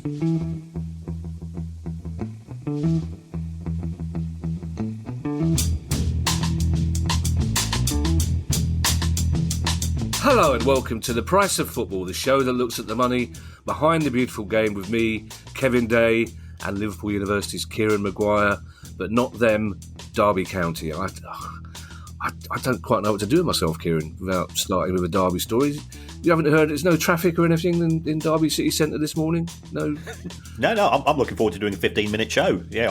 Hello and welcome to The Price of Football, the show that looks at the money behind the beautiful game with me, Kevin Day, and Liverpool University's Kieran Maguire, but not them, Derby County. I don't quite know what to do with myself, Kieran, without starting with a Derby story. You haven't heard there's no traffic or anything in Derby City Centre this morning? No? No, I'm looking forward to doing a 15-minute show. Yeah,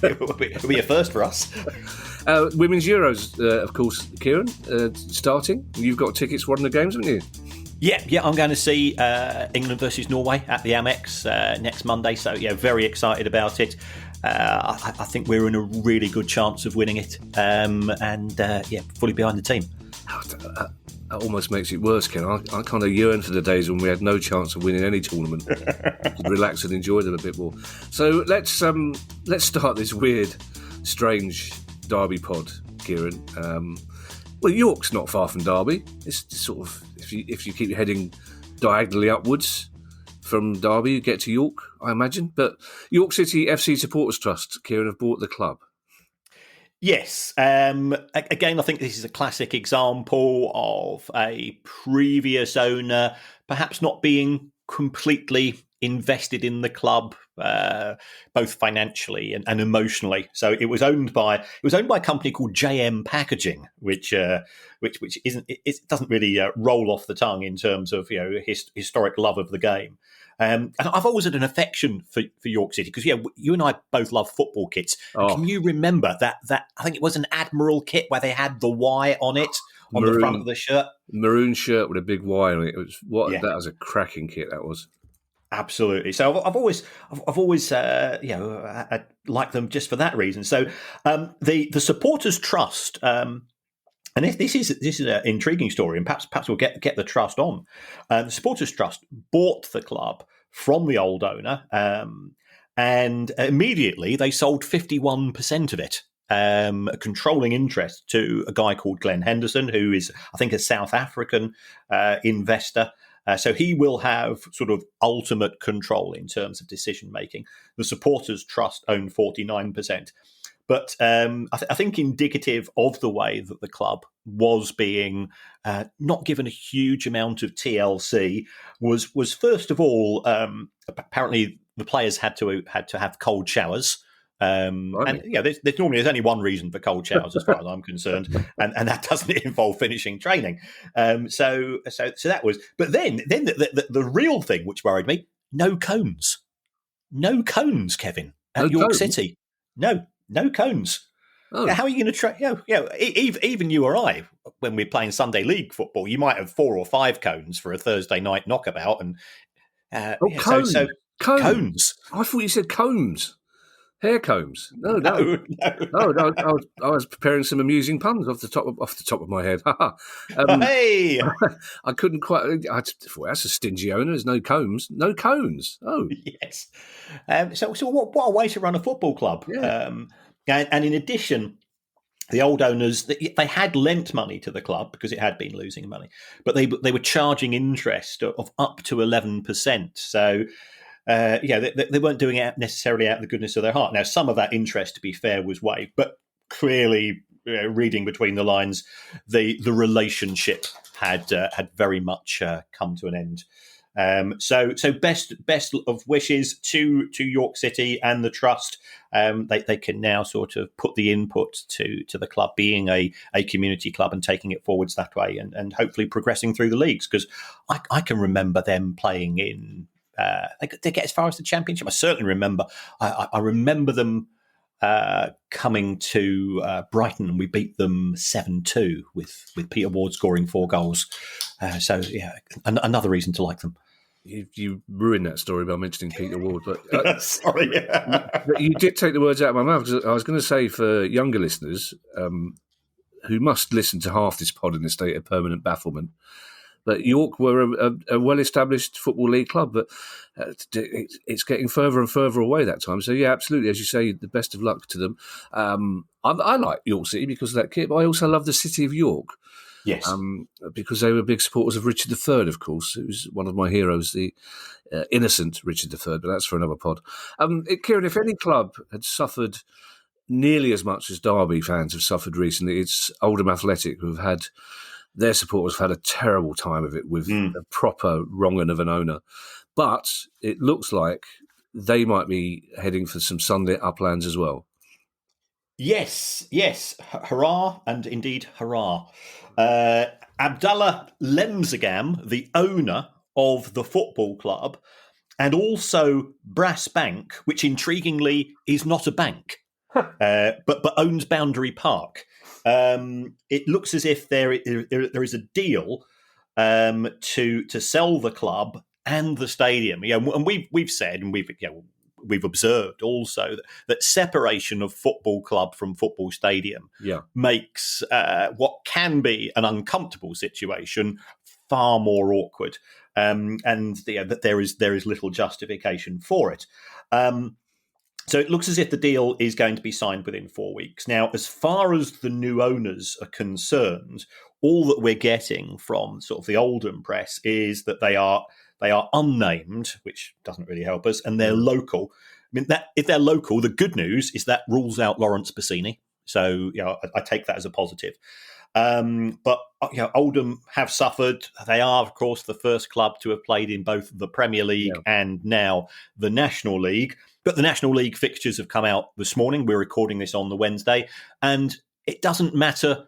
it'll be a first for us. Women's Euros, of course, Kieran, starting. You've got tickets for one of the games, haven't you? Yeah, I'm going to see England versus Norway at the Amex next Monday. So, yeah, very excited about it. I think we're in a really good chance of winning it. Fully behind the team. That almost makes it worse, Ken. I kind of yearn for the days when we had no chance of winning any tournament. Could relax and enjoy them a bit more. So let's start this weird, strange Derby pod, Kieran. Well, York's not far from Derby. It's sort of if you keep heading diagonally upwards from Derby, you get to York, I imagine. But York City FC Supporters Trust, Kieran, have bought the club. Yes. Again, I think this is a classic example of a previous owner perhaps not being completely invested in the club, both financially and emotionally. So it was owned by a company called JM Packaging, which isn't, it doesn't really roll off the tongue in terms of historic love of the game. And I've always had an affection for York City because, you and I both love football kits. Oh. Can you remember that I think it was an Admiral kit where they had the Y on it on the front of the shirt? Maroon shirt with a big Y on it. That was a cracking kit, that was. Absolutely. So I've always I liked them just for that reason. So the Supporters Trust, and if this is an intriguing story, and perhaps we'll get the trust on. The Supporters Trust bought the club from the old owner, and immediately they sold 51% of it, a controlling interest to a guy called Glenn Henderson, who is, I think, a South African investor. So he will have sort of ultimate control in terms of decision making. The Supporters Trust own 49%. But I think indicative of the way that the club was being not given a huge amount of TLC was first of all, apparently the players had to have cold showers. There's only one reason for cold showers, as far as I'm concerned, and that doesn't involve finishing training. So that was. But then the real thing which worried me: no cones, Kevin, at York City. No cones. Oh. How are you going to try? Even you or I, when we're playing Sunday League football, you might have 4 or 5 cones for a Thursday night knockabout, and cones. So cones. I thought you said combs. Hair combs? No. I was preparing some amusing puns off the top of my head. Hey, I couldn't quite. That's a stingy owner. There's no combs, no cones. Oh, yes. So what a way to run a football club. Yeah. And in addition, the old owners they had lent money to the club because it had been losing money, but they were charging interest of up to 11%. So. They weren't doing it necessarily out of the goodness of their heart. Now, some of that interest, to be fair, was waived, but clearly, reading between the lines, the relationship had very much come to an end. So best of wishes to York City and the trust. They can now sort of put the input to the club being a community club and taking it forwards that way, and hopefully progressing through the leagues, because I can remember them playing in. They get as far as the Championship. I certainly remember. I remember them coming to Brighton, and we beat them 7-2 with Peter Ward scoring 4 goals. Another reason to like them. You ruined that story by mentioning Peter Ward, but sorry, you did take the words out of my mouth, because I was going to say, for younger listeners who must listen to half this pod in a state of permanent bafflement, but York were a well-established Football League club, but it's getting further and further away that time. So, yeah, absolutely, as you say, the best of luck to them. I like York City because of that kit, but I also love the city of York. Yes. because they were big supporters of Richard III, of course. It was one of my heroes, the innocent Richard III, but that's for another pod. Kieran, if any club had suffered nearly as much as Derby fans have suffered recently, it's Oldham Athletic, who have had their supporters have had a terrible time of it with a proper wrong-un of an owner. But it looks like they might be heading for some sunlit uplands as well. Yes. Hurrah, and indeed hurrah. Abdallah Lemzagam, the owner of the football club, and also Brass Bank, which intriguingly is not a bank, but owns Boundary Park. It looks as if there is a deal to sell the club and the stadium. And we've said, and we've observed also that separation of football club from football stadium makes what can be an uncomfortable situation far more awkward, and that there is little justification for it. So it looks as if the deal is going to be signed within 4 weeks. Now, as far as the new owners are concerned, all that we're getting from sort of the Oldham press is that they are unnamed, which doesn't really help us, and they're local. I mean, that if they're local, the good news is that rules out Lawrence Bassini. So, I take that as a positive. But Oldham have suffered. They are, of course, the first club to have played in both the Premier League and now the National League. But the National League fixtures have come out this morning. We're recording this on the Wednesday, and it doesn't matter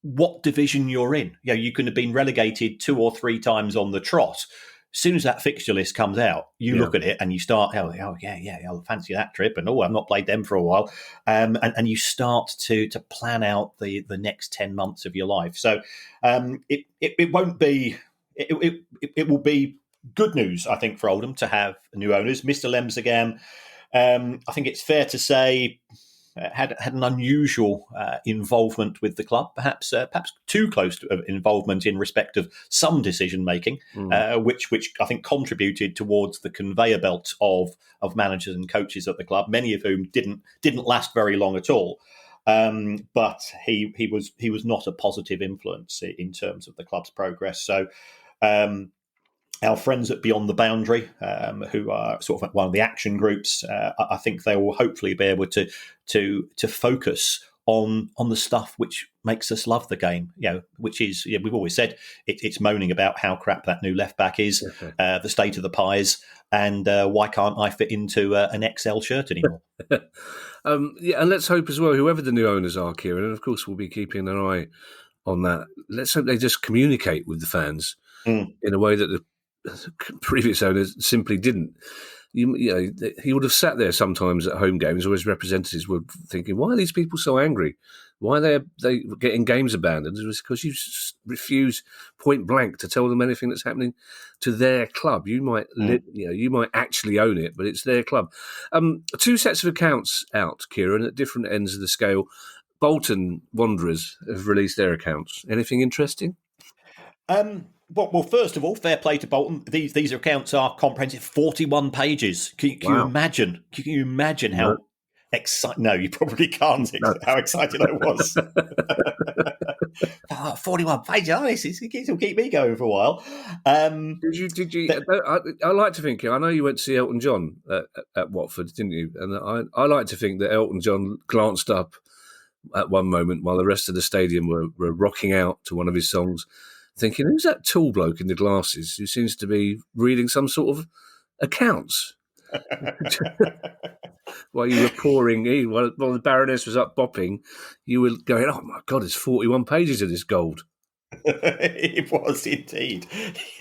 what division you're in. You can have been relegated 2 or 3 times on the trot. As soon as that fixture list comes out, you look at it and you start, I'll fancy that trip, and I've not played them for a while, and you start to plan out the next 10 months of your life. So it won't be it will be good news, I think, for Oldham to have new owners. Mr. Lemzagam, I think it's fair to say, had an unusual involvement with the club, perhaps too close to involvement in respect of some decision making, which I think contributed towards the conveyor belt of managers and coaches at the club, many of whom didn't last very long at all. But he was not a positive influence in terms of the club's progress. So. Our friends at Beyond the Boundary, who are sort of one of the action groups, I think they will hopefully be able to focus on the stuff which makes us love the game. Which is we've always said it's moaning about how crap that new left back is, the state of the pies, and why can't I fit into an XL shirt anymore? And let's hope as well, whoever the new owners are, Kieran, and of course we'll be keeping an eye on that. Let's hope they just communicate with the fans in a way that the previous owners simply didn't. He would have sat there sometimes at home games, or his representatives were thinking, why are these people so angry? Why are they getting games abandoned? It was because you refuse point blank to tell them anything that's happening to their club. You might you might actually own it, but it's their club. 2 sets of accounts out, Kieran, at different ends of the scale. Bolton Wanderers have released their accounts. Anything interesting? Well, first of all, fair play to Bolton. These accounts are comprehensive, 41 pages. Can you imagine? Can you imagine how excited? No, you probably can't. How excited I was. 41 pages. Oh, this will keep me going for a while. Did you? I like to think. I know you went to see Elton John at Watford, didn't you? And I like to think that Elton John glanced up at one moment while the rest of the stadium were rocking out to one of his songs, thinking, who's that tall bloke in the glasses who seems to be reading some sort of accounts? While you were pouring, while the Baroness was up bopping, you were going, oh my God, there's 41 pages of this gold. It was indeed,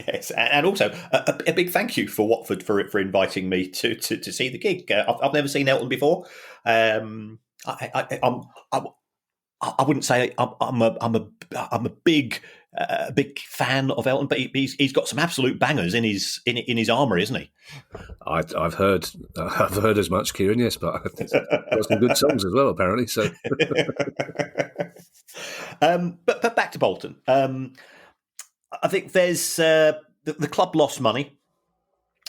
yes, and also a big thank you for Watford for inviting me to see the gig. I've never seen Elton before. I wouldn't say I'm a big fan of Elton, but he's got some absolute bangers in his armoury, isn't he? I've heard as much, Kieran. Yes, but he's got some good songs as well, apparently. So, but back to Bolton. I think there's the club lost money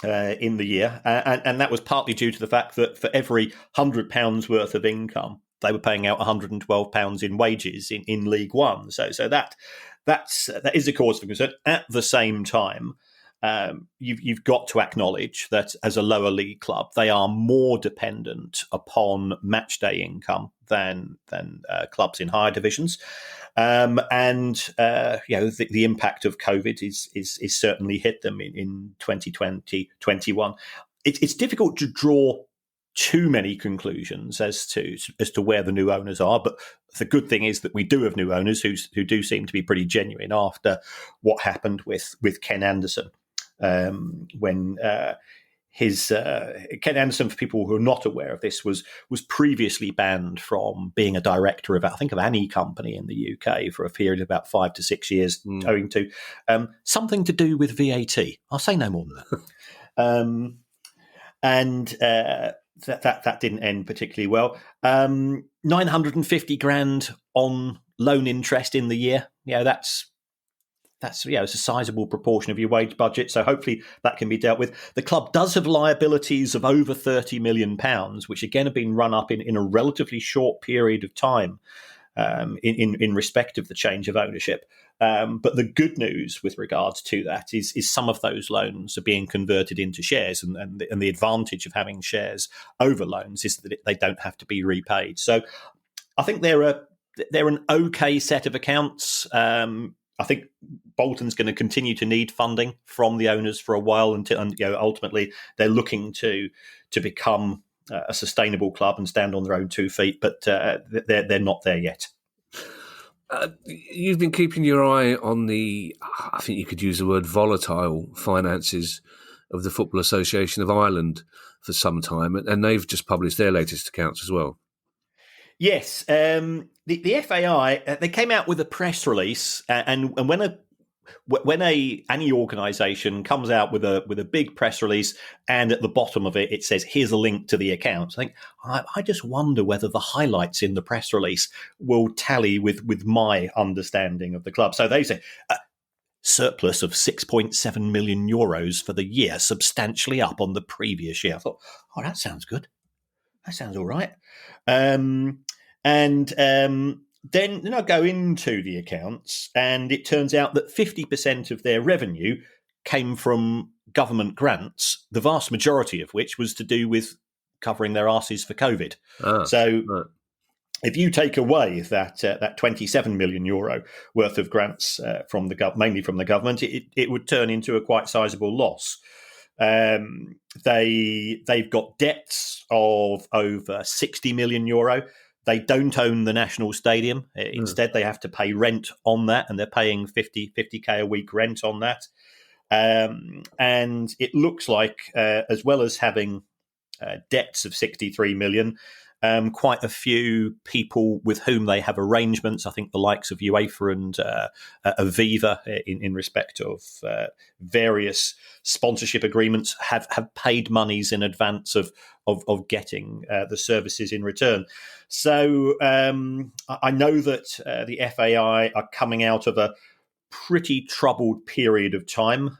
in the year, and that was partly due to the fact that for every £100 worth of income they were paying out £112 in wages in League One. So that is a cause for concern. At the same time, you've got to acknowledge that as a lower league club, they are more dependent upon match day income than clubs in higher divisions, and the impact of COVID is certainly hit them in 2020, 21. It's difficult to draw too many conclusions as to where the new owners are, but the good thing is that we do have new owners who do seem to be pretty genuine after what happened with Ken Anderson. When Ken Anderson, for people who are not aware of this, was previously banned from being a director of, I think, of any company in the UK for a period of about 5 to 6 years, owing to something to do with VAT. I'll say no more than that. That didn't end particularly well. 950 grand on loan interest in the year. That's it's a sizable proportion of your wage budget. So hopefully that can be dealt with. The club does have liabilities of over £30 million, which again have been run up in a relatively short period of time in respect of the change of ownership. But the good news with regards to that is some of those loans are being converted into shares, and the advantage of having shares over loans is that they don't have to be repaid. So I think they're an okay set of accounts. I think Bolton's going to continue to need funding from the owners for a while until ultimately they're looking to become a sustainable club and stand on their own 2 feet, but they're not there yet. You've been keeping your eye on the, I think you could use the word volatile finances of the Football Association of Ireland for some time, and they've just published their latest accounts as well. Yes, the FAI they came out with a press release, and when any organisation comes out with a big press release, and at the bottom of it says, "Here's a link to the accounts." I just wonder whether the highlights in the press release will tally with my understanding of the club. So they say surplus of €6.7 million for the year, substantially up on the previous year. I thought, that sounds good. That sounds all right. Then I go into the accounts, and it turns out that 50% of their revenue came from government grants, the vast majority of which was to do with covering their arses for COVID. If you take away that 27 million euro worth of grants mainly from the government, it would turn into a quite sizable loss. They've got debts of over 60 million euro. They don't own the National Stadium. Instead, they have to pay rent on that, and they're paying 50k a week rent on that. And it looks like, as well as having debts of 63 million, quite a few people with whom they have arrangements, I think the likes of UEFA and Aviva in respect of various sponsorship agreements, have paid monies in advance of getting the services in return. So I know that the FAI are coming out of a pretty troubled period of time.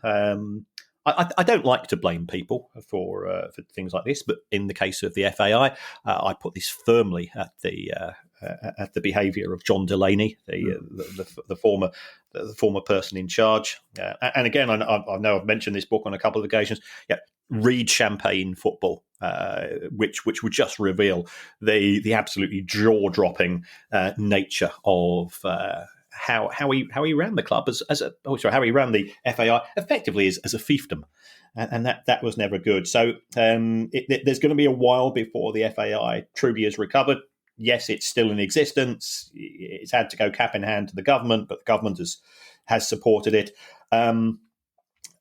I don't like to blame people for things like this, but in the case of the FAI, I put this firmly at the behaviour of John Delaney, the former person in charge. And again, I know I've mentioned this book on a couple of occasions. Yeah, read Champagne Football, which would just reveal the absolutely jaw-dropping nature of how he ran the club how he ran the FAI effectively as a fiefdom, and that was never good. So there's going to be a while before the FAI truly is recovered. Yes, it's still in existence. It's had to go cap in hand to the government, but the government has supported it.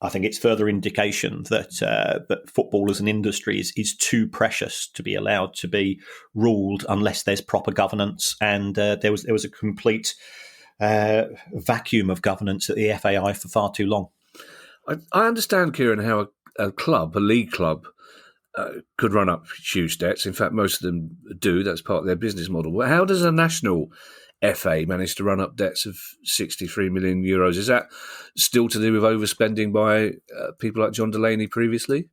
I think it's further indication that football as an industry is too precious to be allowed to be ruled unless there's proper governance, and there was a complete vacuum of governance at the FAI for far too long. I understand, Kieran, how a league club, could run up huge debts. In fact, most of them do. That's part of their business model. How does a national FA manage to run up debts of 63 million euros? Is that still to do with overspending by people like John Delaney previously?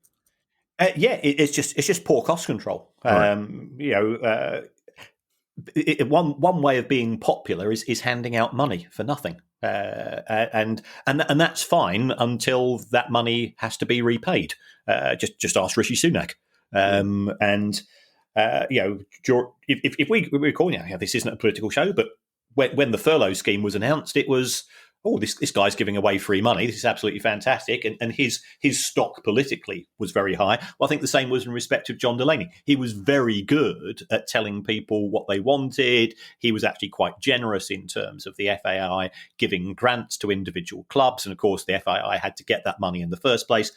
It's just poor cost control. Right. one way of being popular is handing out money for nothing, and that's fine until that money has to be repaid. Just ask Rishi Sunak, and if we recall, this isn't a political show, but when the furlough scheme was announced, it was, oh, this guy's giving away free money. This is absolutely fantastic. And his stock politically was very high. Well, I think the same was in respect of John Delaney. He was very good at telling people what they wanted. He was actually quite generous in terms of the FAI giving grants to individual clubs. And of course, the FAI had to get that money in the first place.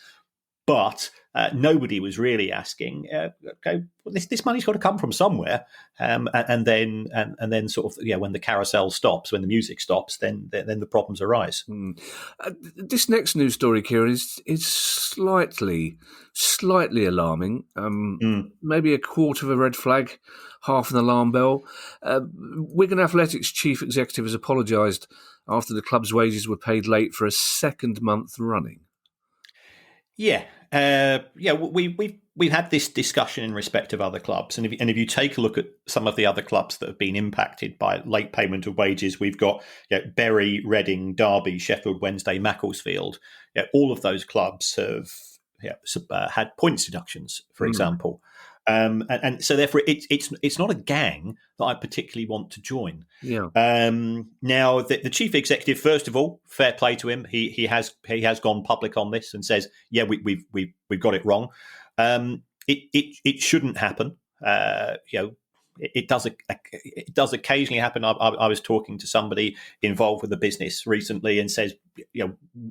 But nobody was really asking, okay, well, this money's got to come from somewhere, and then sort of when the carousel stops, when the music stops, then the problems arise. This next news story, Kieran, is slightly alarming. Maybe a quarter of a red flag, half an alarm bell. Wigan Athletic's chief executive has apologised after the club's wages were paid late for a second month running. Yeah, we've had this discussion in respect of other clubs, and if you take a look at some of the other clubs that have been impacted by late payment of wages, we've got Bury, Reading, Derby, Sheffield Wednesday, Macclesfield. All of those clubs have had points deductions, for example. And so therefore it's not a gang that I particularly want to join. Yeah. Now the chief executive, first of all, fair play to him. He has gone public on this and says, yeah, we've got it wrong. It shouldn't happen. It does occasionally happen. I was talking to somebody involved with the business recently and says,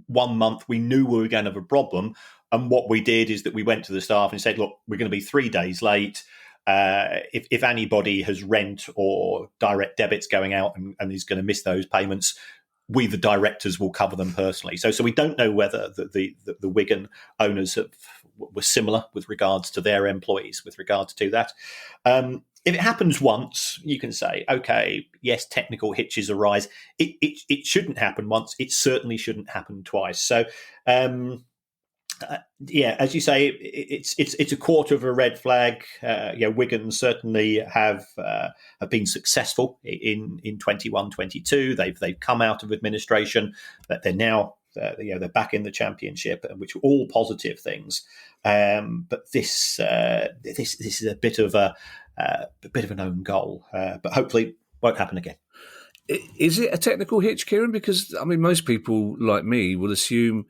1 month we knew we were going to have a problem. And what we did is that we went to the staff and said, look, we're going to be 3 days late. If anybody has rent or direct debits going out and is going to miss those payments, we, the directors, will cover them personally. So we don't know whether the Wigan owners were similar with regards to their employees, with regards to that. If it happens once, you can say, okay, yes, technical hitches arise. It shouldn't happen once. It certainly shouldn't happen twice. So, as you say, it's a quarter of a red flag. Wigan certainly have been successful in 21-22. They've come out of administration, but they're now they're back in the Championship, which are all positive things. But this is a bit of an own goal, but hopefully won't happen again. Is it a technical hitch, Kieran? Because I mean, most people like me will assume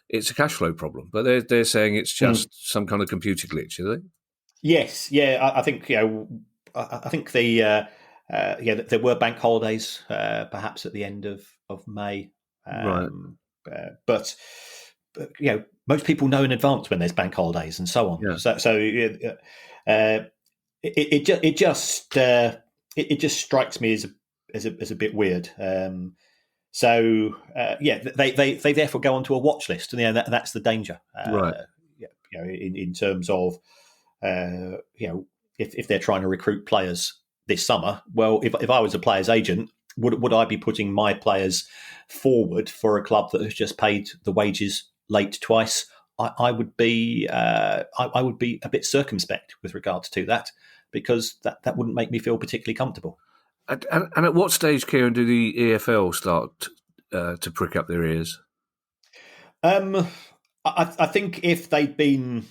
it's a cash flow problem, but they're saying it's just some kind of computer glitch, are they? Yes, yeah. I think I think there were bank holidays perhaps at the end of May, right? But most people know in advance when there's bank holidays and so on. Yeah. It just strikes me as a bit weird. They therefore go onto a watch list, and that's the danger, right? In terms of if they're trying to recruit players this summer, well, if I was a player's agent, would I be putting my players forward for a club that has just paid the wages late twice? I would be a bit circumspect with regards to that, because that wouldn't make me feel particularly comfortable. And at what stage, Kieran, do the EFL start to prick up their ears? I think if they'd been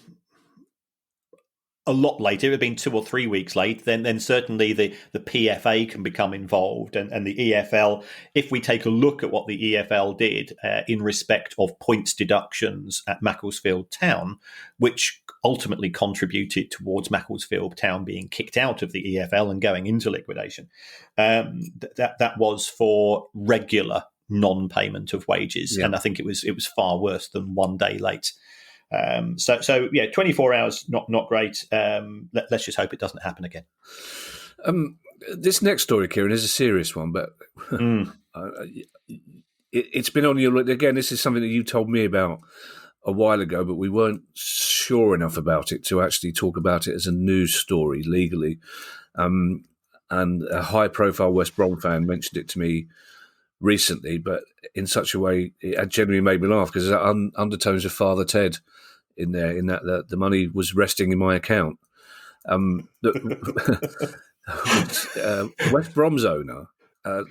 a lot later, it had been 2 or 3 weeks late, then certainly the PFA can become involved, and the EFL. If we take a look at what the EFL did in respect of points deductions at Macclesfield Town, which ultimately contributed towards Macclesfield Town being kicked out of the EFL and going into liquidation, that was for regular non-payment of wages, and I think it was far worse than 1 day late. 24 hours, not great. Let's just hope it doesn't happen again. This next story, Kieran, is a serious one, but it's been on your. Again, this is something that you told me about a while ago, but we weren't sure enough about it to actually talk about it as a news story legally. And a high-profile West Brom fan mentioned it to me recently, but in such a way it genuinely made me laugh, because there's undertones of Father Ted in there, in that the money was resting in my account. West Brom's owner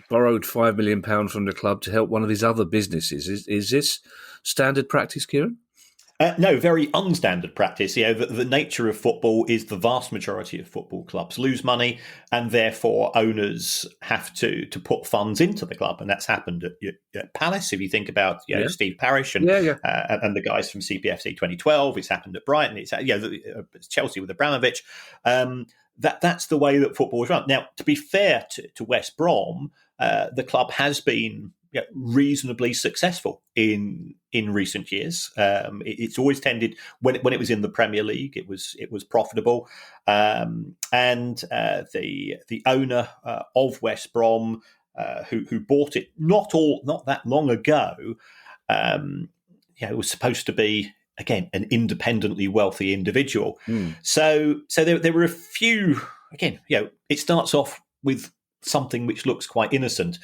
borrowed £5 million from the club to help one of his other businesses. Is this standard practice, Kieran? No, very unstandard practice. The nature of football is the vast majority of football clubs lose money, and therefore owners have to put funds into the club, and that's happened at Palace. If you think about Steve Parish and the guys from CPFC 2012, it's happened at Brighton. It's Chelsea with Abramovich. That's the way that football is run. Now, to be fair to West Brom, the club has been reasonably successul in recent years. It's always tended when it was in the Premier League, it was profitable, and the owner of West Brom, who bought it not that long ago, it was supposed to be, again, an independently wealthy individual. So there were a few. Again, it starts off with something which looks quite innocent.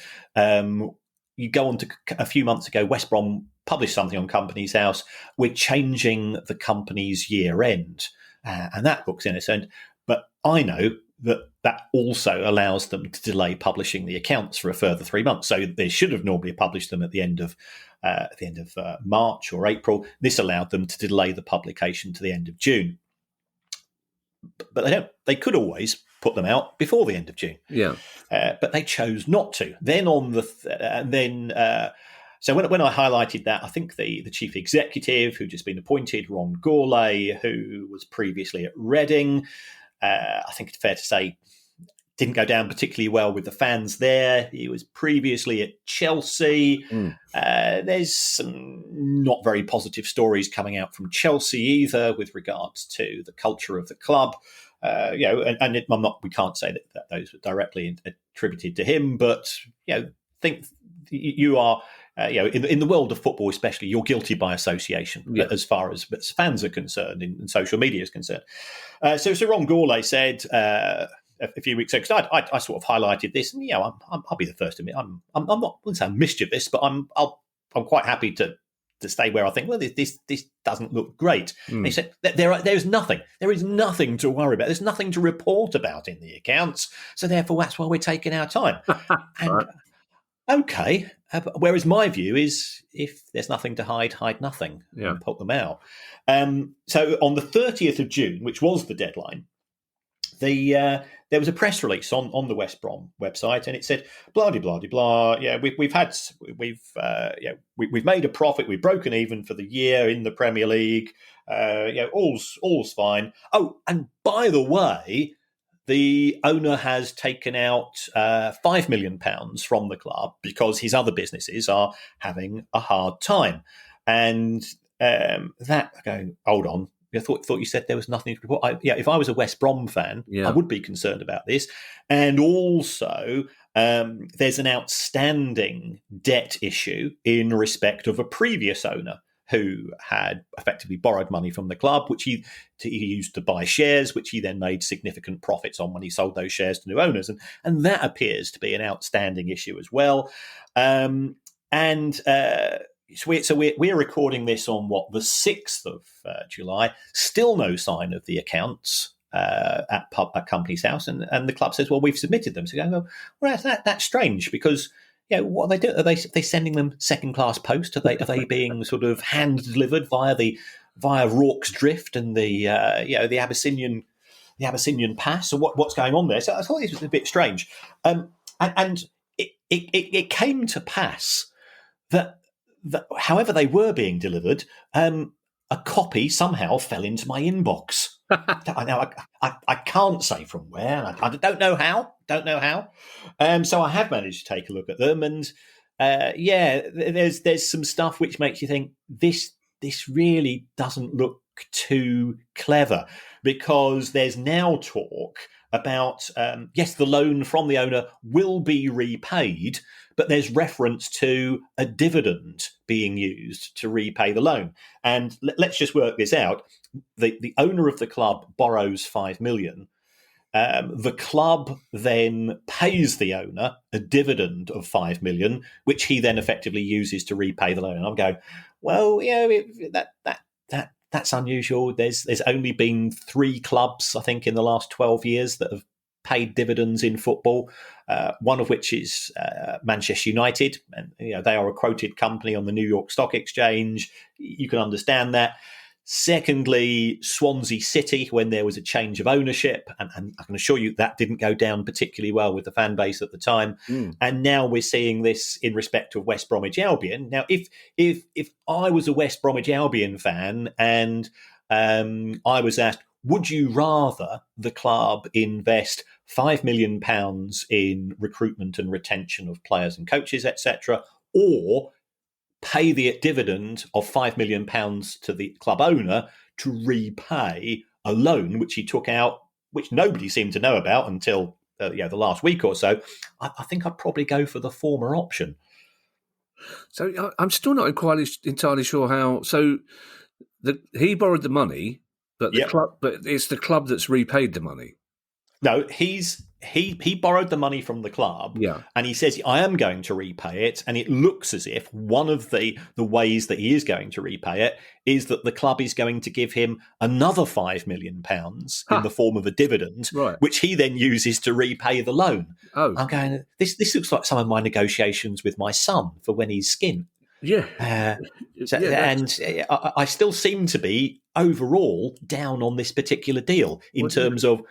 You go on to a few months ago, West Brom published something on Companies House. We're changing the company's year end, and that looks innocent. But I know that also allows them to delay publishing the accounts for a further 3 months. So they should have normally published them at the end of March or April. This allowed them to delay the publication to the end of June. But they don't. They could always put them out before the end of June. But they chose not to. Then so when I highlighted that, I think the chief executive who'd just been appointed, Ron Gourlay, who was previously at Reading, I think it's fair to say, didn't go down particularly well with the fans there. He was previously at Chelsea. There's some not very positive stories coming out from Chelsea either with regards to the culture of the club. We can't say that those were directly attributed to him, but think you are. In the world of football, especially, you're guilty by association as far as fans are concerned and social media is concerned. So Ron Gourlay said a few weeks ago, because I sort of highlighted this, and I'll be the first to admit I'm not, I wouldn't say I'm mischievous, but I'm quite happy to stay where I think, well, this doesn't look great. They said that there is nothing to worry about. There's nothing to report about in the accounts, so therefore that's why we're taking our time. And okay, whereas my view is, if there's nothing to hide nothing and put them out. So on the 30th of June, which was the deadline, there was a press release on the West Brom website, and it said blah blah blah blah. We've made a profit. We've broken even for the year in the Premier League. All's fine. Oh, and by the way, the owner has taken out £5 million from the club because his other businesses are having a hard time. And hold on. I thought you said there was nothing to report. If I was a West Brom fan, I would be concerned about this. And also, there's an outstanding debt issue in respect of a previous owner who had effectively borrowed money from the club, which he used to buy shares, which he then made significant profits on when he sold those shares to new owners. And that appears to be an outstanding issue as well. So we're recording this on the 6th of July. Still no sign of the accounts at Companies House, and the club says, well, we've submitted them. So you go, well, that's strange, because what are they doing? Are they sending them second class post? Are they being sort of hand delivered via Rorke's Drift and the Abyssinian Pass? Or what's going on there? So I thought this was a bit strange, and it came to pass that however they were being delivered, a copy somehow fell into my inbox. Now, I can't say from where. I don't know how. So I have managed to take a look at them, and there's some stuff which makes you think this really doesn't look too clever, because there's now talk about the loan from the owner will be repaid, but there's reference to a dividend being used to repay the loan. And let's just work this out. The owner of the club borrows £5 million. The club then pays the owner a dividend of £5 million, which he then effectively uses to repay the loan. And I'm going, well, that's unusual. There's only been 3 clubs, I think, in the last 12 years that have paid dividends in football, one of which is Manchester United. And they are a quoted company on the New York Stock Exchange. You can understand that. Secondly, Swansea City, when there was a change of ownership, and I can assure you that didn't go down particularly well with the fan base at the time. And now we're seeing this in respect of West Bromwich Albion. Now, if I was a West Bromwich Albion fan and I was asked, would you rather the club invest £5 million in recruitment and retention of players and coaches, etc., or pay the dividend of £5 million to the club owner to repay a loan which he took out, which nobody seemed to know about until the last week or so? I think I'd probably go for the former option. So I'm still not entirely sure how. So he borrowed the money, but it's the club that's repaid the money. No, he borrowed the money from the club, and he says, I am going to repay it. And it looks as if one of the ways that he is going to repay it is that the club is going to give him another £5 million in the form of a dividend, which he then uses to repay the loan. Oh, I'm going, this looks like some of my negotiations with my son for when he's skint. Yeah. And I still seem to be overall down on this particular deal in terms of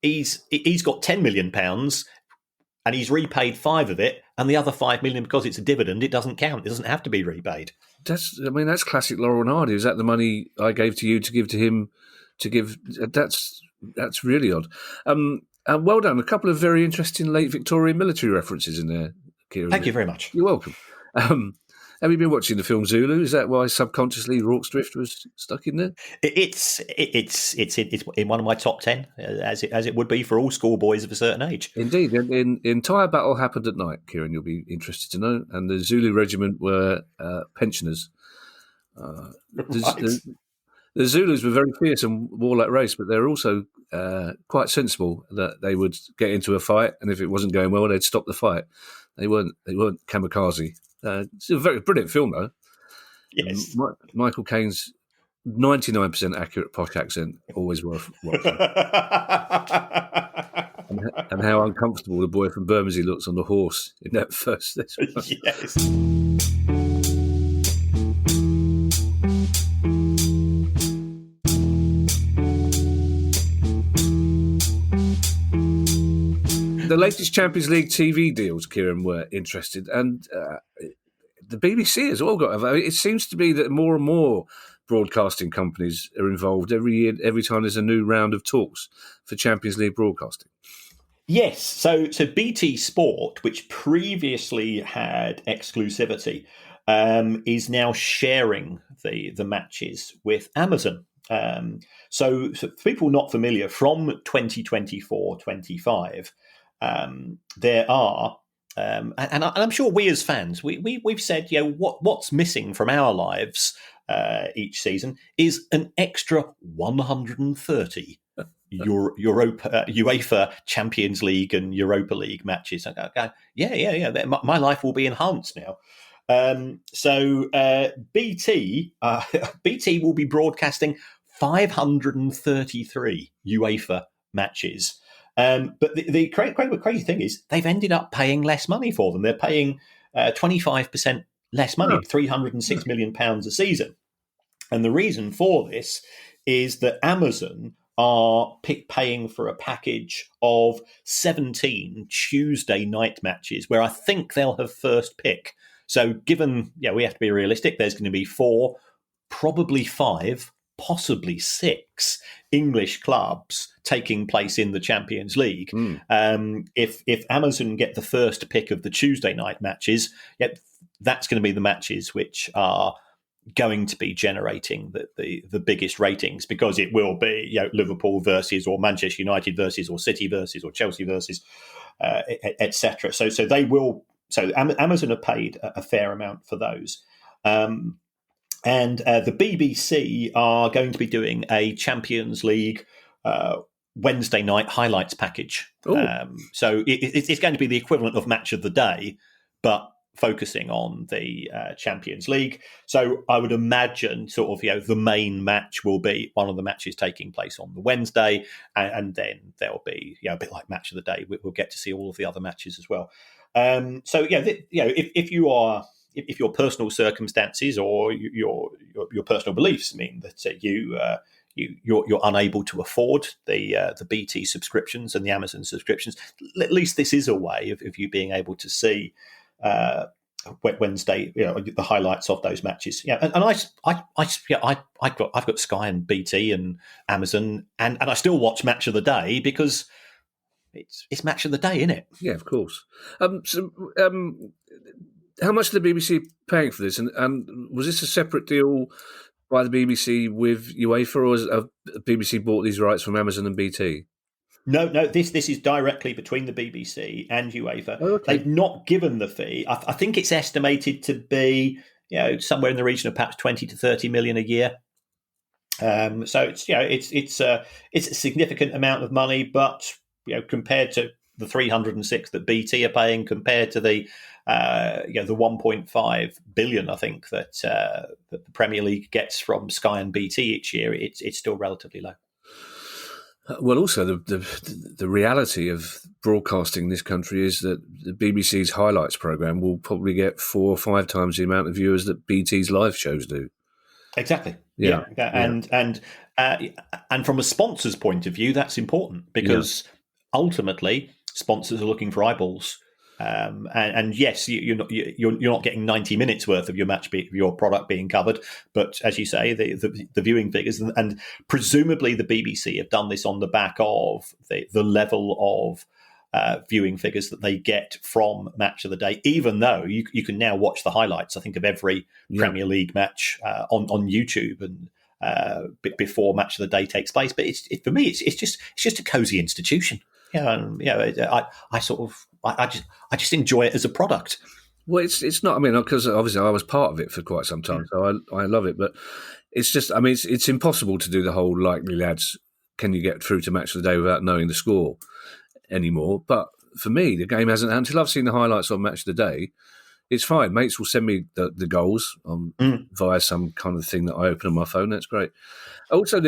he's got £10 million and he's repaid 5 of it, and the other £5 million, because it's a dividend, it doesn't count. It doesn't have to be repaid. That's classic Laurel and Hardy. Is that the money I gave to you to give to him? To give that's really odd. Well done. A couple of very interesting late Victorian military references in there, Kieran. Thank you very much. You're welcome. Have you been watching the film Zulu? Is that why subconsciously Rorke's Drift was stuck in there? It's in one of my top 10, as it would be for all schoolboys of a certain age. Indeed. Entire battle happened at night, Kieran, you'll be interested to know. And the Zulu regiment were pensioners. The Zulus were very fierce and warlike race, but they were also quite sensible, that they would get into a fight, and if it wasn't going well, they'd stop the fight. They weren't kamikaze. It's a very brilliant film, though. Yes. Michael Caine's 99% accurate posh accent, always worth watching. and how uncomfortable the boy from Bermondsey looks on the horse in that first. Yes. The latest Champions League TV deals, Kieran, were interested, and the BBC has all got. It seems to be that more and more broadcasting companies are involved every year, every time there's a new round of talks for Champions League broadcasting. Yes, so BT Sport, which previously had exclusivity, is now sharing the matches with Amazon. So for people not familiar, from 2024-25. There are, and I'm sure we as fans, we've said, what's missing from our lives each season is an extra 130 UEFA Champions League and Europa League matches. I go, my life will be enhanced now. So BT will be broadcasting 533 UEFA matches. But the crazy thing is they've ended up paying less money for them. They're paying 25% less money, £306 million a season. And the reason for this is that Amazon are paying for a package of 17 Tuesday night matches where I think they'll have first pick. So given, we have to be realistic, there's going to be 4, probably 5, possibly 6 English clubs taking place in the Champions League. If Amazon get the first pick of the Tuesday night matches, that's going to be the matches which are going to be generating the biggest ratings, because it will be Liverpool versus, or Manchester United versus, or City versus, or Chelsea versus, etc. So they will. So Amazon have paid a fair amount for those. And the BBC are going to be doing a Champions League Wednesday night highlights package. So it's going to be the equivalent of Match of the Day, but focusing on the Champions League. So I would imagine the main match will be one of the matches taking place on the Wednesday, and then there'll be a bit like Match of the Day. We'll get to see all of the other matches as well. If your personal circumstances or your personal beliefs mean that you're unable to afford the BT subscriptions and the Amazon subscriptions, at least this is a way of you being able to see Wednesday, the highlights of those matches. I've got Sky and BT and Amazon, and I still watch Match of the Day because it's Match of the Day, isn't it? Yeah, of course. How much are the BBC paying for this? And was this a separate deal by the BBC with UEFA, or has BBC bought these rights from Amazon and BT? No. This is directly between the BBC and UEFA. Oh, okay. They've not given the fee. I think it's estimated to be somewhere in the region of perhaps 20 to 30 million a year. So it's a significant amount of money, but compared to the 306 that BT are paying, compared to the 1.5 billion I think that the Premier League gets from Sky and BT each year, it's still relatively low. Well, also the reality of broadcasting in this country is that the BBC's highlights programme will probably get 4 or 5 times the amount of viewers that BT's live shows do. Exactly. Yeah. And from a sponsor's point of view, that's important because ultimately sponsors are looking for eyeballs. And yes, you're not getting 90 minutes worth of your product being covered, but as you say, the viewing figures and presumably the BBC have done this on the back of the level of viewing figures that they get from Match of the Day. Even though you can now watch the highlights, I think, of every Premier League match on YouTube and before Match of the Day takes place. But for me, it's just a cozy institution. I just enjoy it as a product. Well, it's not. I mean, because obviously I was part of it for quite some time, so I love it. But it's just, I mean, it's impossible to do the whole likely lads. Can you get through to Match of the Day without knowing the score anymore? But for me, the game hasn't. Until I've seen the highlights on Match of the Day, it's fine. Mates will send me the goals via some kind of thing that I open on my phone. That's great. Also,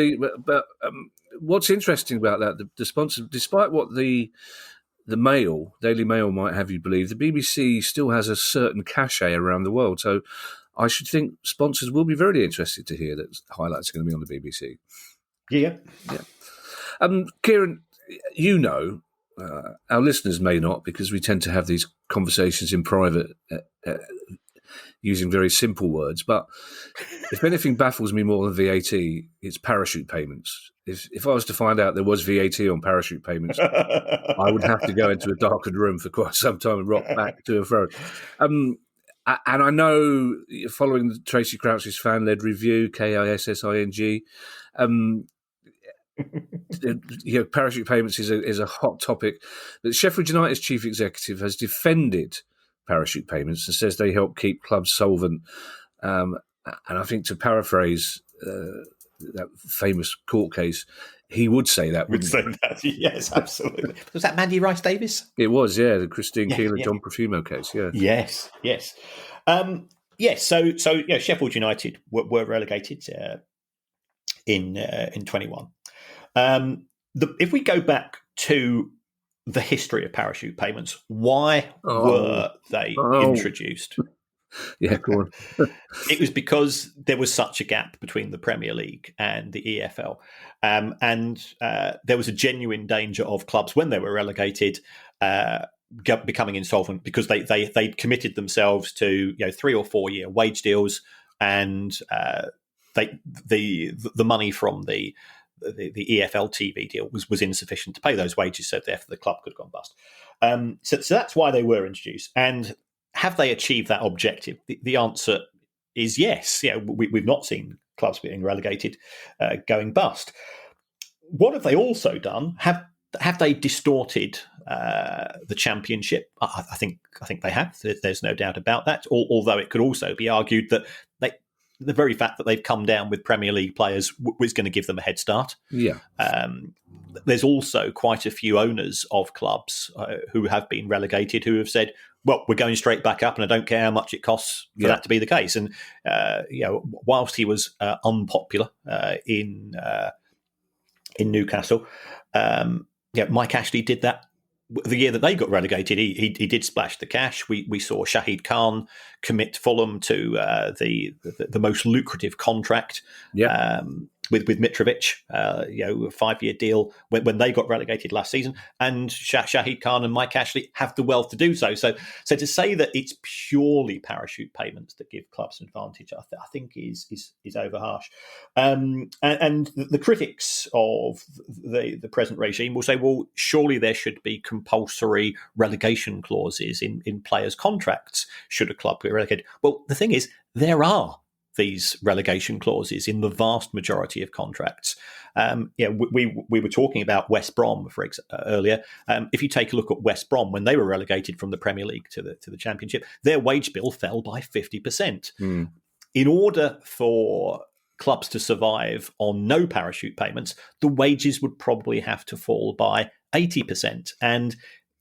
what's interesting about that, the sponsor, despite what the Daily Mail might have you believe, the BBC still has a certain cachet around the world. So I should think sponsors will be very interested to hear that highlights are going to be on the BBC. Yeah. Kieran, our listeners may not, because we tend to have these conversations in private using very simple words. But if anything baffles me more than VAT, it's parachute payments. If I was to find out there was VAT on parachute payments, I would have to go into a darkened room for quite some time and rock back to and fro. And I know, following Tracy Crouch's fan-led review, KISSING, parachute payments is a hot topic. But Sheffield United's chief executive has defended parachute payments and says they help keep clubs solvent. And I think, to paraphrase that famous court case, he would say that. Would say that, yes, absolutely. Was that Mandy Rice Davis? It was, the Christine Keeler, John Profumo case. Yes. So Sheffield United were relegated in 21. If we go back to the history of parachute payments, why were they introduced? Yeah, go on. It was because there was such a gap between the Premier League and the EFL. And there was a genuine danger of clubs, when they were relegated, becoming insolvent because they'd committed themselves to 3 or 4 year wage deals, and the money from the EFL TV deal was insufficient to pay those wages, so therefore the club could have gone bust. So that's why they were introduced. And have they achieved that objective? The answer is yes. We've not seen clubs being relegated going bust. What have they also done? Have they distorted the Championship? I think they have. There's no doubt about that. Although it could also be argued that the very fact that they've come down with Premier League players was going to give them a head start. Yeah. There's also quite a few owners of clubs who have been relegated who have said, well, we're going straight back up, and I don't care how much it costs for that to be the case. And whilst he was unpopular in Newcastle, Mike Ashley did that the year that they got relegated. He did splash the cash. We saw Shahid Khan commit Fulham to the most lucrative contract. With Mitrovic, a 5-year deal when they got relegated last season, and Shahid Khan and Mike Ashley have the wealth to do so. So to say that it's purely parachute payments that give clubs an advantage, I think is over harsh. And the critics of the present regime will say, well, surely there should be compulsory relegation clauses in players' contracts should a club get relegated. Well, the thing is, there are these relegation clauses in the vast majority of contracts. We were talking about West Brom earlier. If you take a look at West Brom, when they were relegated from the Premier League to the Championship, their wage bill fell by 50%. In order for clubs to survive on no parachute payments, the wages would probably have to fall by 80%. And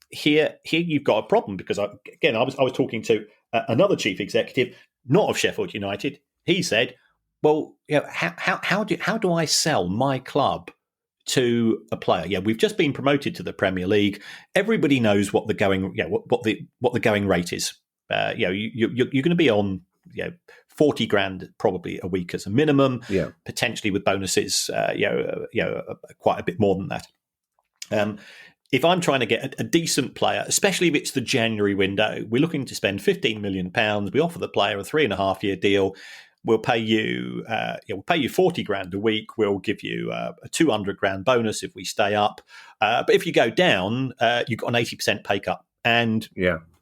here you've got a problem, because I was talking to another chief executive, not of Sheffield United. He said, well, how do I sell my club to a player? Yeah, we've just been promoted to the Premier League. Everybody knows what the going what the going rate is. You're going to be on 40 grand probably a week as a minimum. Potentially with bonuses, quite a bit more than that. If I'm trying to get a decent player, especially if it's the January window, we're looking to spend £15 million. We offer the player a 3.5-year deal. We'll pay you, 40 grand a week. We'll give you a 200 grand bonus if we stay up. But if you go down, you've got an 80% pay cut. And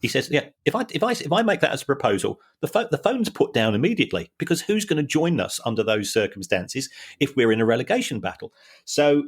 he says, if I make that as a proposal, the phone's put down immediately, because who's going to join us under those circumstances if we're in a relegation battle? So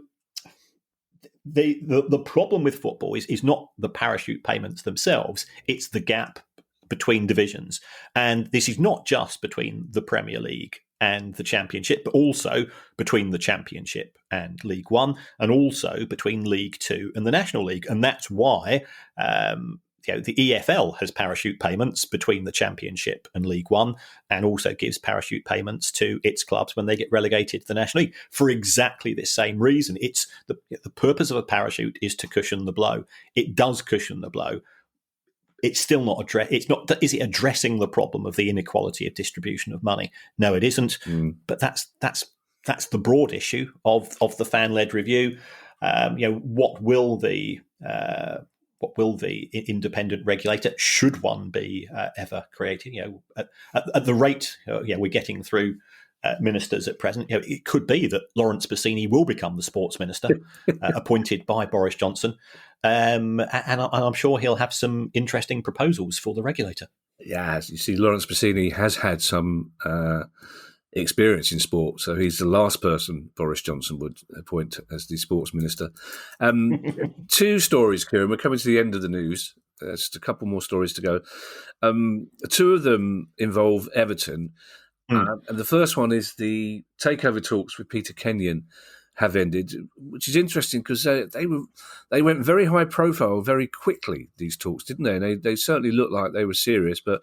the problem with football is not the parachute payments themselves; it's the gap between divisions. And this is not just between the Premier League and the Championship, but also between the Championship and League One, and also between League Two and the National League. And that's why the EFL has parachute payments between the Championship and League One, and also gives parachute payments to its clubs when they get relegated to the National League for exactly this same reason. It's the purpose of a parachute is to cushion the blow. It does cushion the blow. It's still not is it addressing the problem of the inequality of distribution of money? No, it isn't. But that's the broad issue of the fan-led review. What will the independent regulator, should one be ever created? At the rate we're getting through ministers at present, it could be that Lawrence Bassini will become the sports minister, appointed by Boris Johnson, and I'm sure he'll have some interesting proposals for the regulator. Yeah, you see, Lawrence Bassini has had some experience in sport, so he's the last person Boris Johnson would appoint as the sports minister. 2 stories, Kieran. We're coming to the end of the news. Just a couple more stories to go. 2 of them involve Everton. And the first one is the takeover talks with Peter Kenyon have ended, which is interesting because they went very high profile very quickly, these talks, didn't they? And they certainly looked like they were serious. But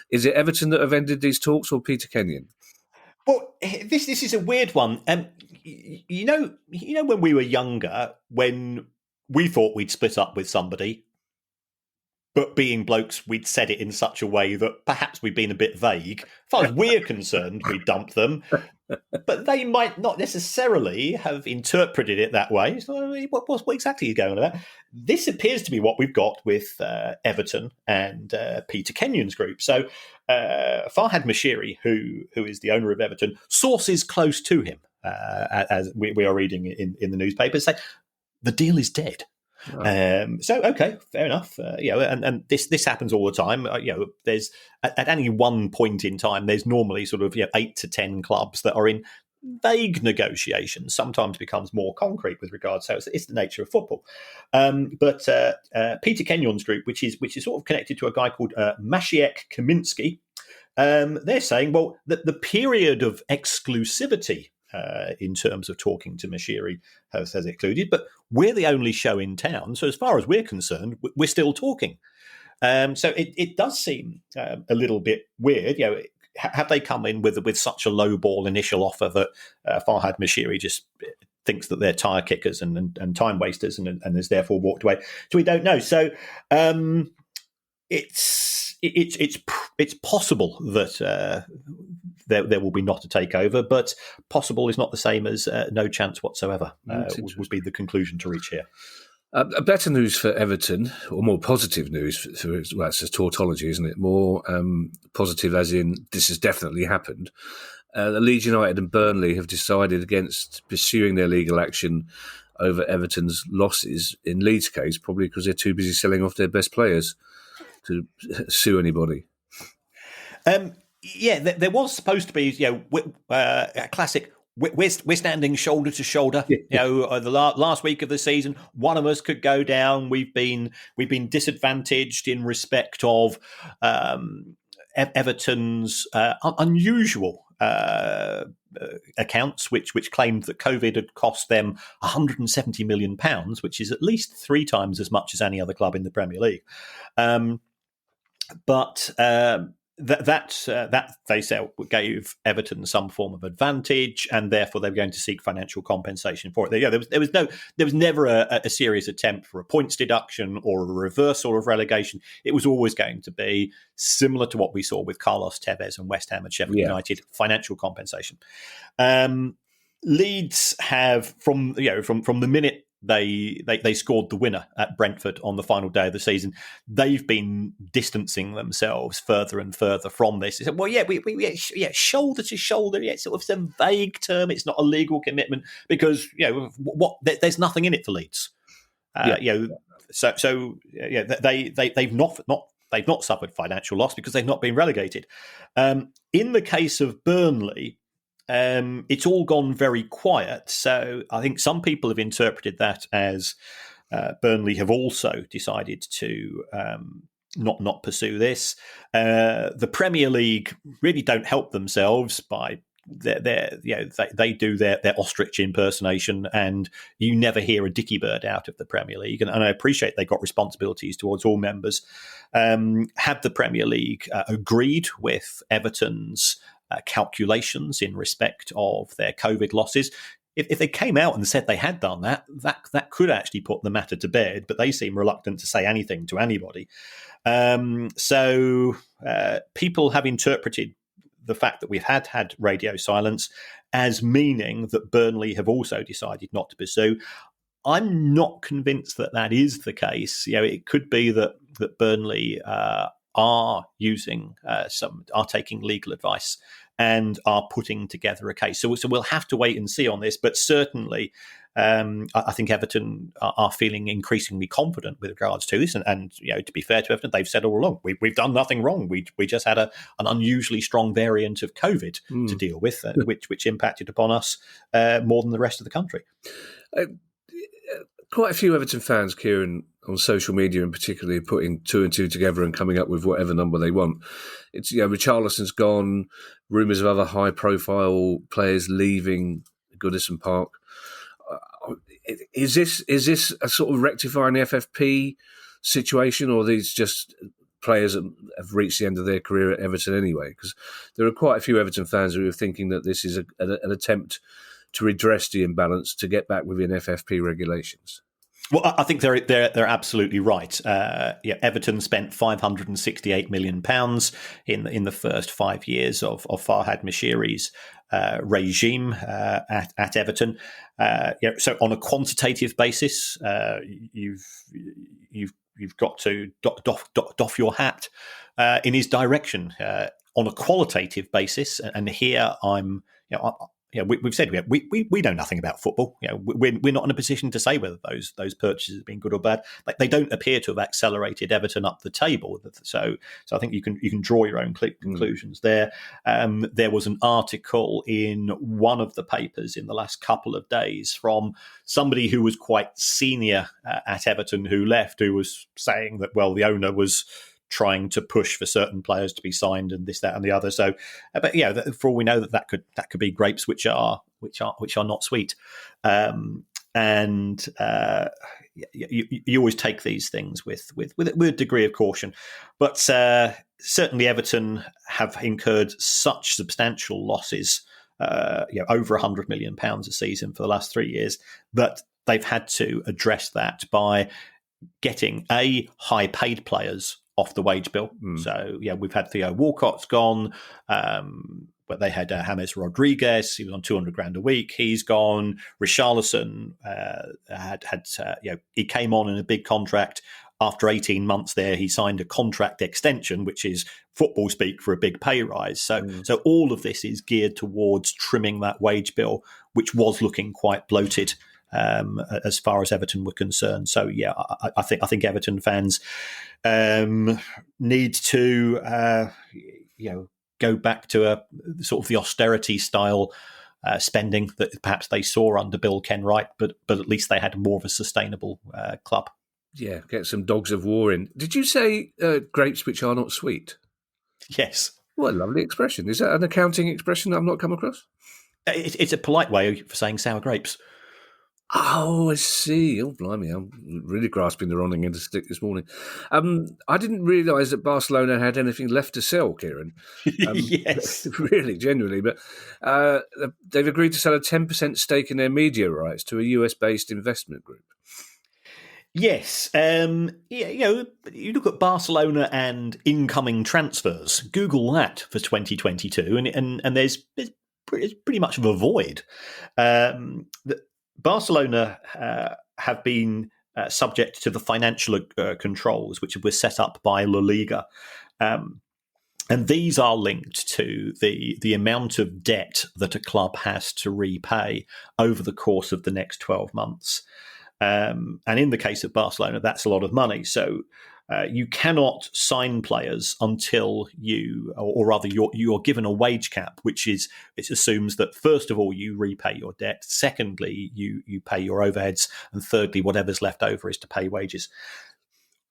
is it Everton that have ended these talks, or Peter Kenyon? Well, this is a weird one. You know, when we were younger, when we thought we'd split up with somebody, but being blokes, we'd said it in such a way that perhaps we'd been a bit vague. As far as we're concerned, we dumped them, but they might not necessarily have interpreted it that way. So what exactly are you going on about? This appears to be what we've got with Everton and Peter Kenyon's group. So Farhad Moshiri, who is the owner of Everton, sources close to him, as we are reading in the newspapers, say the deal is dead. So okay, fair enough. And this happens all the time. There's at any one point in time, there's normally sort of 8 to 10 clubs that are in vague negotiations. Sometimes becomes more concrete with regards. So it's the nature of football. But Peter Kenyon's group, which is sort of connected to a guy called Maciek Kamiński, they're saying, well, the period of exclusivity in terms of talking to Moshiri has included, but we're the only show in town, so as far as we're concerned, we're still talking. So it does seem a little bit weird. Have they come in with such a low ball initial offer that Farhad Moshiri just thinks that they're tire kickers and time wasters and has therefore walked away? So we don't know. So it's possible that there will be not a takeover, but possible is not the same as no chance whatsoever. Would be the conclusion to reach here. Better news for Everton, or more positive news for well, it's just tautology, isn't it? More positive as in this has definitely happened. Leeds United and Burnley have decided against pursuing their legal action over Everton's losses. In Leeds' case, probably because they're too busy selling off their best players to sue anybody. There was supposed to be, a classic. We're standing shoulder to shoulder. The last week of the season, one of us could go down. We've been disadvantaged in respect of Everton's unusual accounts, which claimed that COVID had cost them £170 million, which is at least 3 times as much as any other club in the Premier League. That they said gave Everton some form of advantage, and therefore they were going to seek financial compensation for it. There was never a serious attempt for a points deduction or a reversal of relegation. It was always going to be similar to what we saw with Carlos Tevez and West Ham and Sheffield United, financial compensation. Leeds have from the minute they scored the winner at Brentford on the final day of the season, they've been distancing themselves further and further from this. They said, well, shoulder to shoulder. Yeah, it's sort of some vague term. It's not a legal commitment because there's nothing in it for Leeds. They've not suffered financial loss because they've not been relegated. In the case of Burnley, it's all gone very quiet. So I think some people have interpreted that as Burnley have also decided to not pursue this. The Premier League really don't help themselves by they do their ostrich impersonation, and you never hear a dicky bird out of the Premier League. And I appreciate they got responsibilities towards all members. Have the Premier League agreed with Everton's calculations in respect of their COVID losses? If they came out and said they had done that could actually put the matter to bed, but they seem reluctant to say anything to anybody. So people have interpreted the fact that we've had radio silence as meaning that Burnley have also decided not to pursue. I'm not convinced that is the case. It could be that Burnley are taking legal advice and are putting together a case. So we'll have to wait and see on this. But certainly, I think Everton are feeling increasingly confident with regards to this. And to be fair to Everton, they've said all along, we've done nothing wrong. We just had an unusually strong variant of COVID to deal with, which impacted upon us more than the rest of the country. Quite a few Everton fans, Kieran, on social media in particular, putting 2 and 2 together and coming up with whatever number they want. It's Richarlison's gone, rumours of other high-profile players leaving Goodison Park. Is this a sort of rectifying the FFP situation, or are these just players that have reached the end of their career at Everton anyway? Because there are quite a few Everton fans who are thinking that this is an attempt to redress the imbalance to get back within FFP regulations. Well, I think they're absolutely right. Everton spent £568 million in the first 5 years of Farhad Moshiri's regime at Everton. So on a quantitative basis, you've got to doff your hat in his direction. On a qualitative basis, and here we've said we know nothing about football. We're not in a position to say whether those purchases have been good or bad. Like, they don't appear to have accelerated Everton up the table. So I think you can draw your own conclusions there. There was an article in one of the papers in the last couple of days from somebody who was quite senior at Everton who left, who was saying that, well, the owner was trying to push for certain players to be signed and this, that, and the other. So, but for all we know, that could be grapes which are not sweet. and you always take these things with a degree of caution. But certainly Everton have incurred such substantial losses, over £100 million a season for the last 3 years, that they've had to address that by getting high-paid players off the wage bill. So, we've had Theo Walcott's gone, but they had James Rodriguez. He was on 200 grand a week. He's gone. Richarlison he came on in a big contract. After 18 months there, he signed a contract extension, which is football speak for a big pay rise. So all of this is geared towards trimming that wage bill, which was looking quite bloated as far as Everton were concerned. So I think Everton fans need to go back to a sort of the austerity style spending that perhaps they saw under Bill Kenwright, but at least they had more of a sustainable club. Yeah, get some dogs of war in. Did you say grapes which are not sweet? Yes. What a lovely expression. Is that an accounting expression I've not come across? It's a polite way for saying sour grapes. Oh, I see. Oh, blimey. I'm really grasping the wrong end of the stick this morning. I didn't realise that Barcelona had anything left to sell, Kieran. Yes. Really, genuinely. But they've agreed to sell a 10% stake in their media rights to a US-based investment group. Yes. You look at Barcelona and incoming transfers. Google that for 2022, and there's pretty much of a void. Barcelona have been subject to the financial controls which were set up by La Liga. And these are linked to the amount of debt that a club has to repay over the course of the next 12 months. And in the case of Barcelona, that's a lot of money. So you cannot sign players until you're given a wage cap, it assumes that first of all you repay your debt, secondly you pay your overheads, and thirdly whatever's left over is to pay wages.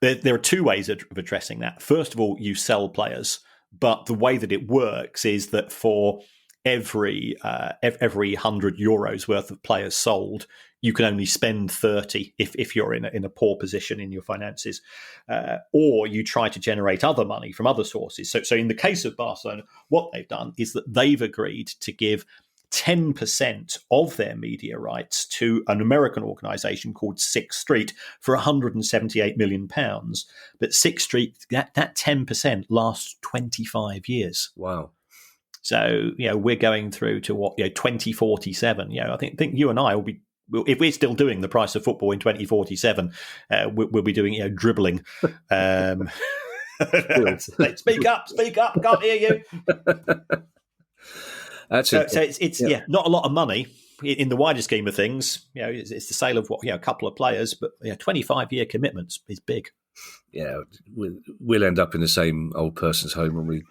There are two ways of addressing that. First of all, you sell players, but the way that it works is that for every €100 worth of players sold, you can only spend 30 if you're in a poor position in your finances, or you try to generate other money from other sources. So in the case of Barcelona, what they've done is that they've agreed to give 10% of their media rights to an American organisation called Sixth Street for £178 million. But Sixth Street, that 10% lasts 25 years. Wow. So, we're going through to 2047. I think you and I will be, if we're still doing the price of football in 2047, we'll be doing, dribbling. Speak up, can't hear you. That's it. So it's not a lot of money in the wider scheme of things. It's the sale of a couple of players, but 25-year commitments is big. Yeah, we'll end up in the same old person's home when we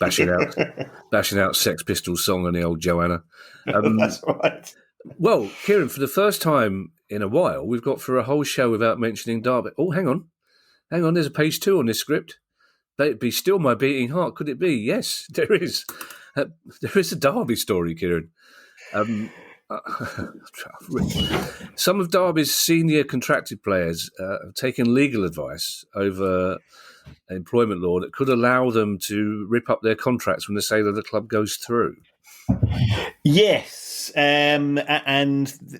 bashing out Sex Pistols song and the old Joanna. That's right. Well, Kieran, for the first time in a while, we've got through a whole show without mentioning Derby. Oh, hang on. There's a page 2 on this script. Be still my beating heart. Could it be? Yes, there is. There is a Derby story, Kieran. Some of Derby's senior contracted players have taken legal advice over employment law that could allow them to rip up their contracts when the sale of the club goes through. Yes, and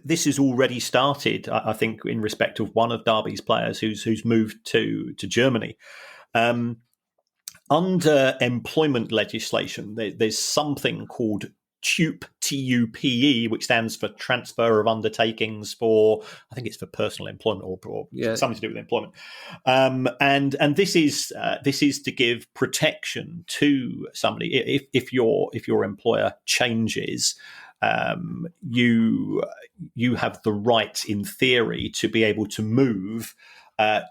this has already started, I think, in respect of one of Derby's players who's moved to Germany. Under employment legislation, there's something called TUPE, T-U-P-E, which stands for Transfer of Undertakings for, I think it's for personal employment or something to do with employment. And this is to give protection to somebody if your employer changes. You have the right, in theory, to be able to move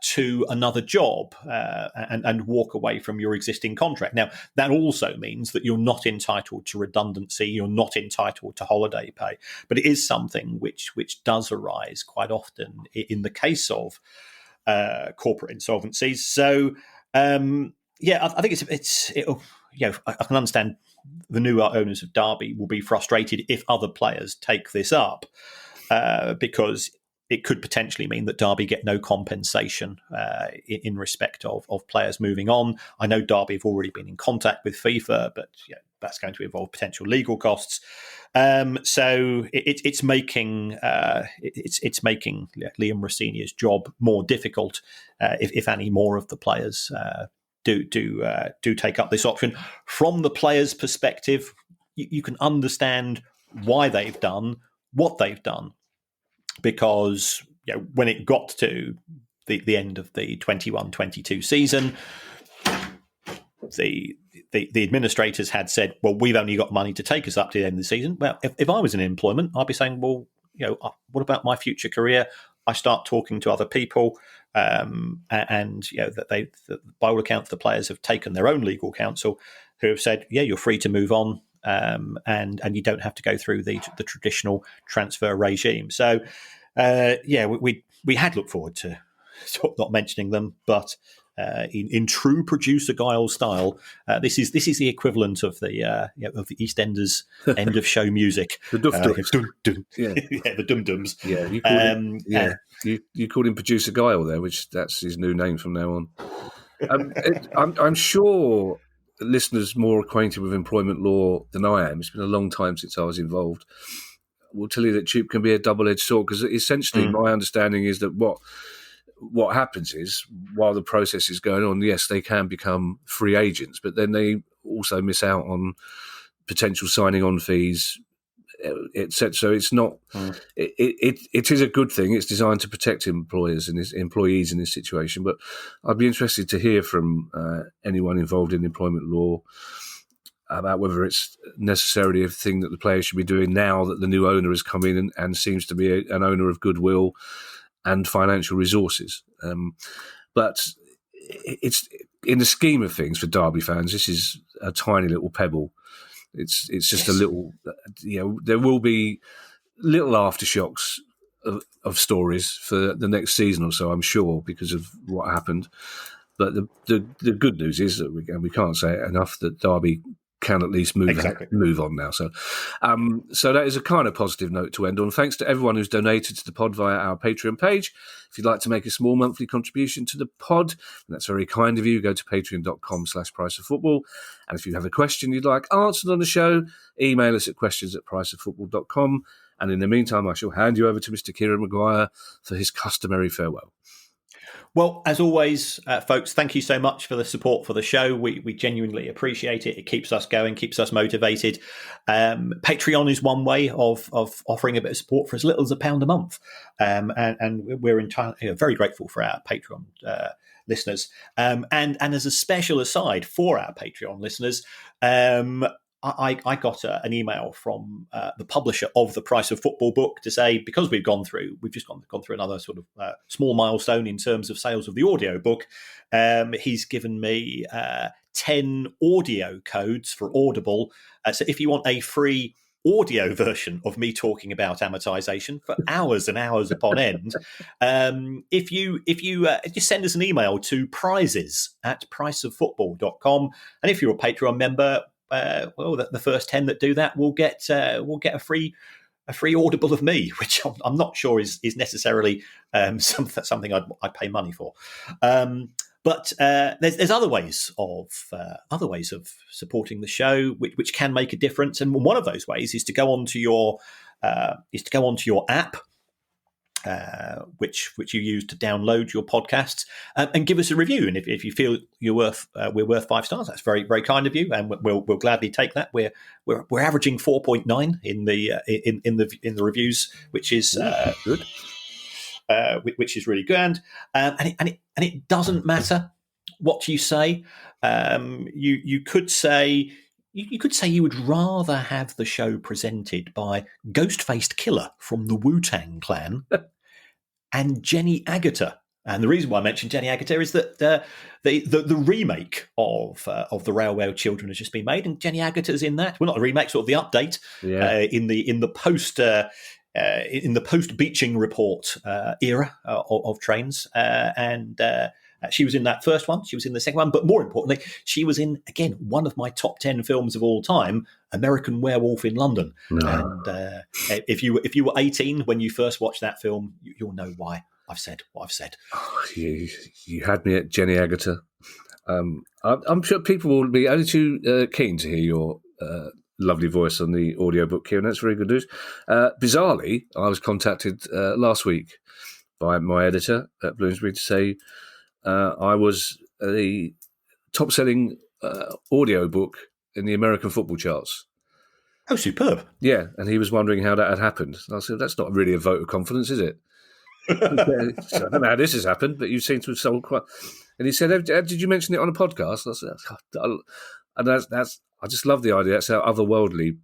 to another job and walk away from your existing contract. Now, that also means that you're not entitled to redundancy, you're not entitled to holiday pay, but it is something which does arise quite often in the case of corporate insolvencies. So, I think I can understand the new owners of Derby will be frustrated if other players take this up. because it could potentially mean that Derby get no compensation in respect of players moving on. I know Derby have already been in contact with FIFA, but that's going to involve potential legal costs. So it's making Liam Rossinia's job more difficult if any more of the players do take up this option. From the players' perspective, you can understand why they've done what they've done. Because when it got to the end of the 21-22 season, the administrators had said, well, we've only got money to take us up to the end of the season. Well, if I was in employment, I'd be saying, well, what about my future career? I start talking to other people, and that by all accounts, the players have taken their own legal counsel, who have said, yeah, you're free to move on. And you don't have to go through the traditional transfer regime. So, we had looked forward to not mentioning them, but in true producer Guile style, this is the equivalent of the EastEnders end of show music. The dum-dums. The dum-dums. Yeah, you called him, you called him producer Guile there, which that's his new name from now on. I'm sure listeners more acquainted with employment law than I am. It's been a long time since I was involved. Will tell you that TUPE can be a double-edged sword, because essentially my understanding is that what happens is, while the process is going on, yes, they can become free agents, but then they also miss out on potential signing on fees, etc. So it's not. It is a good thing. It's designed to protect employees in this situation. But I'd be interested to hear from anyone involved in employment law about whether it's necessarily a thing that the players should be doing now that the new owner has come in and seems to be an owner of goodwill and financial resources. But it's, in the scheme of things for Derby fans, this is a tiny little pebble. It's just a little, there will be little aftershocks of stories for the next season or so, I'm sure, because of what happened. But the good news is that we can't say it enough, that Derby can at least move on now. So that is a kind of positive note to end on. Thanks to everyone who's donated to the pod via our Patreon page. If you'd like to make a small monthly contribution to the pod, that's very kind of you, go to patreon.com/priceoffootball. And if you have a question you'd like answered on the show, email us at questions@priceoffootball.com. And in the meantime, I shall hand you over to Mr. Kieran Maguire for his customary farewell. Well, as always, folks, thank you so much for the support for the show. We genuinely appreciate it. It keeps us going, keeps us motivated. Patreon is one way of offering a bit of support for as little as £1 a month. And we're entirely very grateful for our Patreon listeners. And as a special aside for our Patreon listeners, I got an email from the publisher of the Price of Football book to say, because we've just gone through another sort of small milestone in terms of sales of the audio book. He's given me 10 audio codes for Audible. So if you want a free audio version of me talking about amortization for hours and hours upon end, if you just send us an email to prizes@priceoffootball.com, and if you're a Patreon member, the first 10 that do that will get a free Audible of me, which I'm not sure is necessarily something I'd pay money for. But there's other ways of supporting the show which can make a difference, and one of those ways is to go onto your app, which you use to download your podcasts, and give us a review. And if you feel we're worth 5 stars, that's very, very kind of you, and we'll gladly take that. We're averaging 4.9 in the reviews, which is good. Which is really good, and it doesn't matter what you say. You could say you would rather have the show presented by Ghost-Faced Killer from the Wu-Tang Clan and Jenny Agutter. And the reason why I mentioned Jenny Agutter is that the remake of the Railway Children has just been made, and Jenny Agutter's in that. Well, not a remake, sort of the update in the post. In the post-Beeching report era of trains, and She was in that first one. She was in the second one. But more importantly, she was in, again, one of my top 10 films of all time, American Werewolf in London. No. And if you were 18 when you first watched that film, you'll know why I've said what I've said. Oh, you had me at Jenny Agutter. I'm sure people will be only too keen to hear your lovely voice on the audiobook, Kieran. That's very good news. Bizarrely, I was contacted last week by my editor at Bloomsbury to say I was the top-selling audiobook in the American football charts. Oh, superb. Yeah, and he was wondering how that had happened. And I said, that's not really a vote of confidence, is it? So I don't know how this has happened, but you seem to have sold quite... And he said, did you mention it on a podcast? I said, and I just love the idea. That's how otherworldly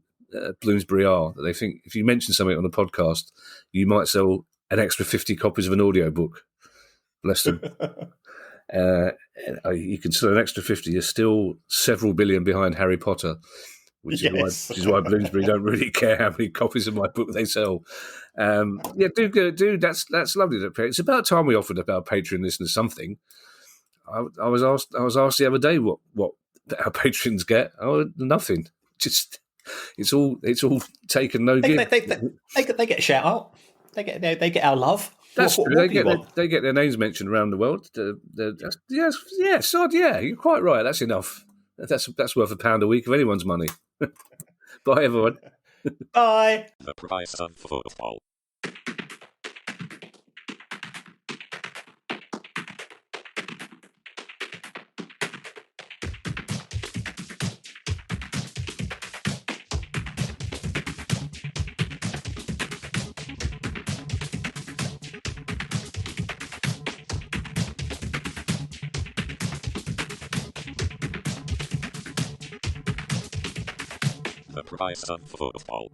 Bloomsbury are. That they think if you mention something on a podcast, you might sell an extra 50 copies of an audiobook. Bless them. You can sell an extra 50. You're still several billion behind Harry Potter, which is why Bloomsbury don't really care how many copies of my book they sell. Do. That's lovely. It's about time we offered our Patreon listeners something. I was asked the other day what our patrons get. Oh, nothing. Just it's all taken, no give. They get a shout out. They get our love. That's true. They get their names mentioned around the world. Sod, yeah, you're quite right. That's enough. That's worth £1 a week of anyone's money. Bye, everyone. Bye. The price of football. The price of football.